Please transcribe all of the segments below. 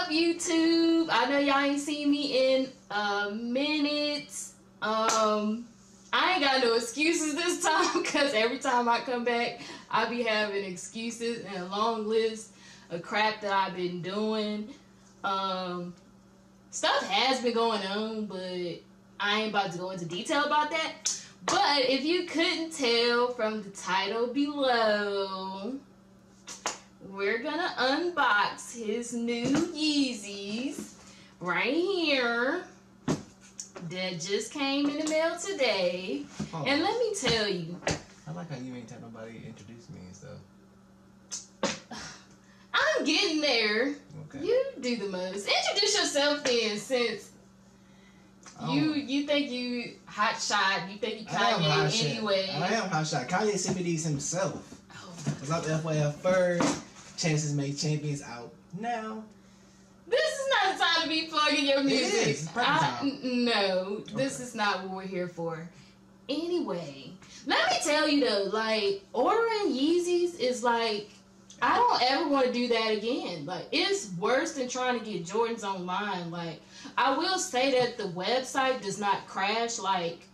up, YouTube? I know y'all ain't seen me in a minute. I ain't got no excuses this time because every time I come back, I be having excuses and a long list of crap that I've been doing. Stuff has been going on, but I ain't about to go into detail about that. But if you couldn't tell from the title below, we're gonna unbox his new Yeezys right here that just came in the mail today. Oh. And let me tell you, I like how you ain't tell nobody to introduce me and stuff. I'm getting there. Okay. You do the most. Introduce yourself then, since you think you hot shot. You think you Kanye anyway. I am hot shot. Kanye sent me these himself. Cause I'm FYF first. Chances Make Champions out now. This is not the time to be plugging your music. It is. No, this is not what we're here for. Anyway, let me tell you though, like, ordering Yeezys is like, I don't ever want to do that again. Like, it's worse than trying to get Jordans online. Like, I will say that the website does not crash like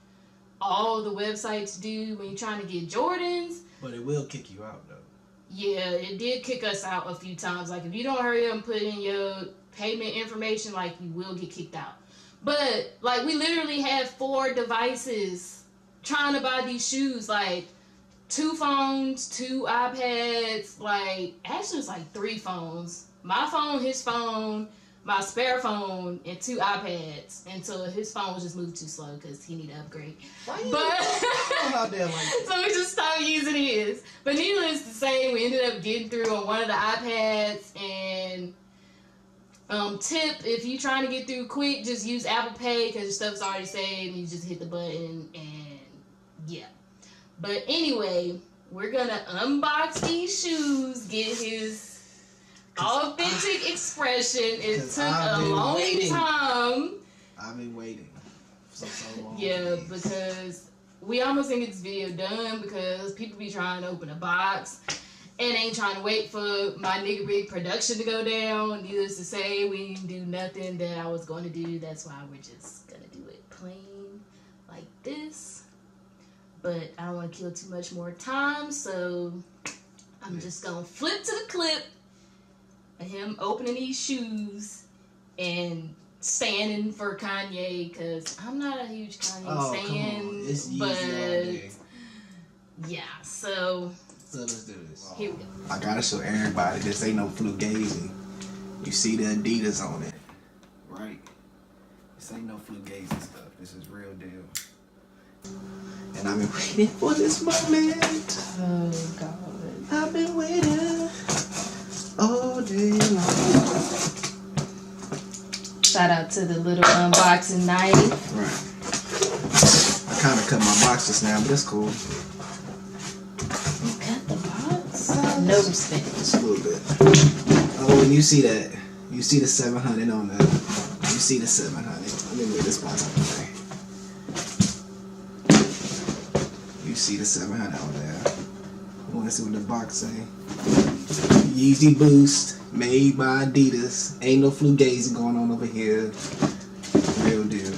all the websites do when you're trying to get Jordans. But it will kick you out though. Yeah, it did kick us out a few times. Like, if you don't hurry up and put in your payment information, like, you will get kicked out. But, like, we literally had 4 devices trying to buy these shoes. Like, 2 phones, 2 iPads, like, actually it was like 3 phones. My phone, his phone, my spare phone, and 2 iPads until his phone was just moved too slow because he needed to upgrade. So we just stopped using his. But needless to say, we ended up getting through on one of the iPads. And tip, if you're trying to get through quick, just use Apple Pay because your stuff's already saved and you just hit the button and yeah. But anyway, we're gonna unbox these shoes, get his authentic expression. It took a long time. I've been waiting so long. Yeah, because we almost didn't get this video done because people be trying to open a box and ain't trying to wait for my nigga big production to go down. Needless to say, we didn't do nothing that I was going to do. That's why we're just gonna do it plain like this. But I don't want to kill too much more time, so I'm just gonna flip to the clip of him opening these shoes and standing for Kanye, because I'm not a huge Kanye stan, it's but yeah, so let's do this. Here we go. I gotta show everybody this ain't no Fugazi. You see the Adidas on it, right? This ain't no Fugazi stuff. This is real deal. And I've been waiting for this moment. Oh God, I've been waiting all day long. Shout out to the little unboxing knife. Right. I kind of cut my boxes now, but that's cool. You cut the box? No respect. Just a little bit. Oh, and you see that? You see the 700 on there? You see the 700? Let me move this box out of the way. You see the 700 on there? I want to see what the box say. Yeezy Boost, made by Adidas. Ain't no Fugazi going on over here. Real deal.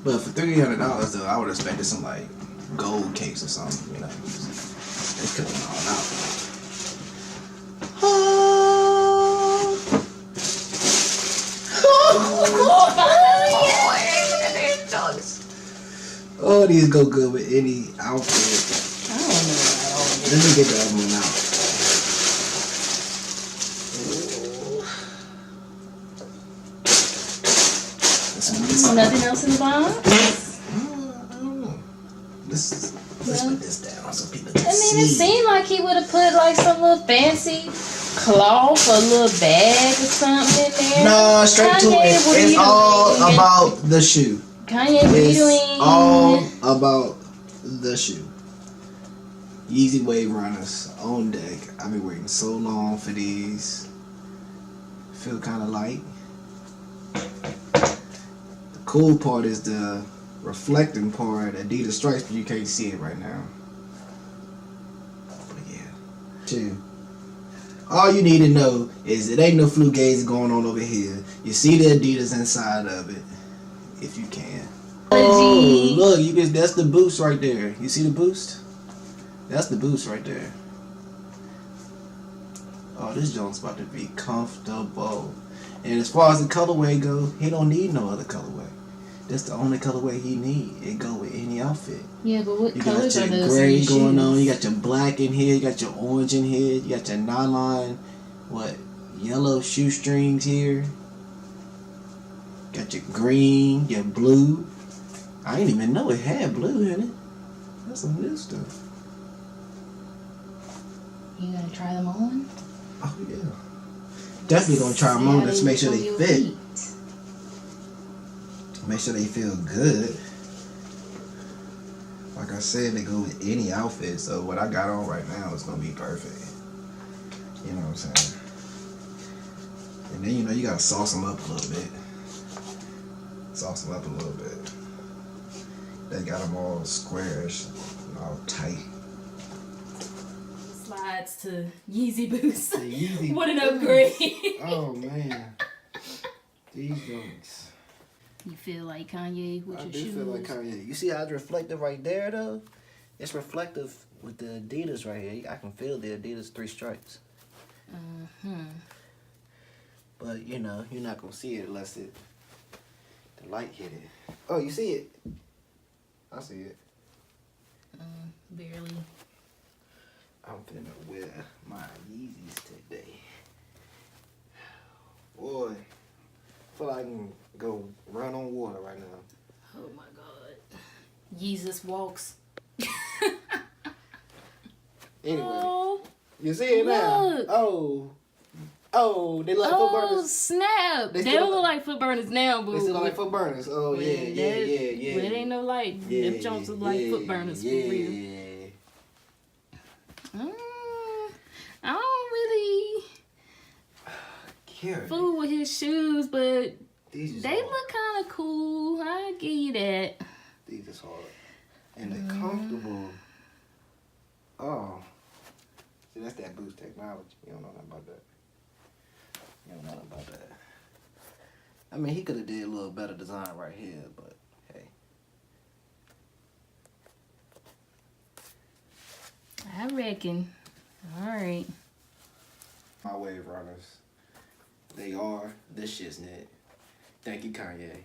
But for $300 though, I would have expected some like gold case or something, you know. They cut them all out. Oh, these go good with any outfit. I don't know. Let me get the other one out. Nothing else in the box? I don't know. Let's put this down so people can see. I mean, it seemed like he would have put like some little fancy cloth or little bag or something in there. No, straight Kanye, to it. It's all about the shoe. Kanye, what are you doing? It's all about the shoe. Yeezy Wave Runners on deck. I've been waiting so long for these. Feel kind of light. The cool part is the reflecting part. Adidas stripes, but you can't see it right now. But yeah. Shoe. All you need to know is it ain't no flugazi going on over here. You see the Adidas inside of it, if you can. Oh, look, that's the boost right there. You see the boost? That's the boost right there. Oh, this joint's about to be comfortable. And as far as the colorway go, he don't need no other colorway. That's the only colorway he need. It go with any outfit. Yeah, but what colors are those? You got your gray going on. You got your black in here. You got your orange in here. You got your nylon, yellow shoestrings here. Got your green, your blue. I didn't even know it had blue in it. That's some new stuff. You gonna try them on? Oh yeah. Definitely gonna try them on to make sure they fit. Make sure they feel good. Like I said, they go with any outfit. So what I got on right now is gonna be perfect. You know what I'm saying? And then you gotta sauce them up a little bit. Sauce them up a little bit. They got them all squarish and all tight. Slides to Yeezy boots. The Yeezy what an upgrade. Oh man. These joints. You feel like Kanye with your shoes? I do feel like Kanye. You see how it's reflective right there, though? It's reflective with the Adidas right here. I can feel the Adidas 3 stripes. But, you're not going to see it unless the light hit it. Oh, you see it? I see it. Barely. I'm finna wear my Yeezys today. Boy. I feel like I can go run on water right now. Oh my God. Jesus walks. Anyway. Oh, you see it now? Oh, they look like foot burners. Oh, snap. They don't look like foot burners now, boo. They still look like foot burners. Oh, yeah. But it ain't no light. Them Jones look like foot burners for real. I don't really fool with his shoes, but they look kind of cool. I give you that. These is hard. And they're comfortable. Oh. See, that's that boost technology. You don't know nothing about that. I mean, he could have did a little better design right here, but hey. I reckon. All right. My wave runners. They are. This shit's it. Thank you, Kanye.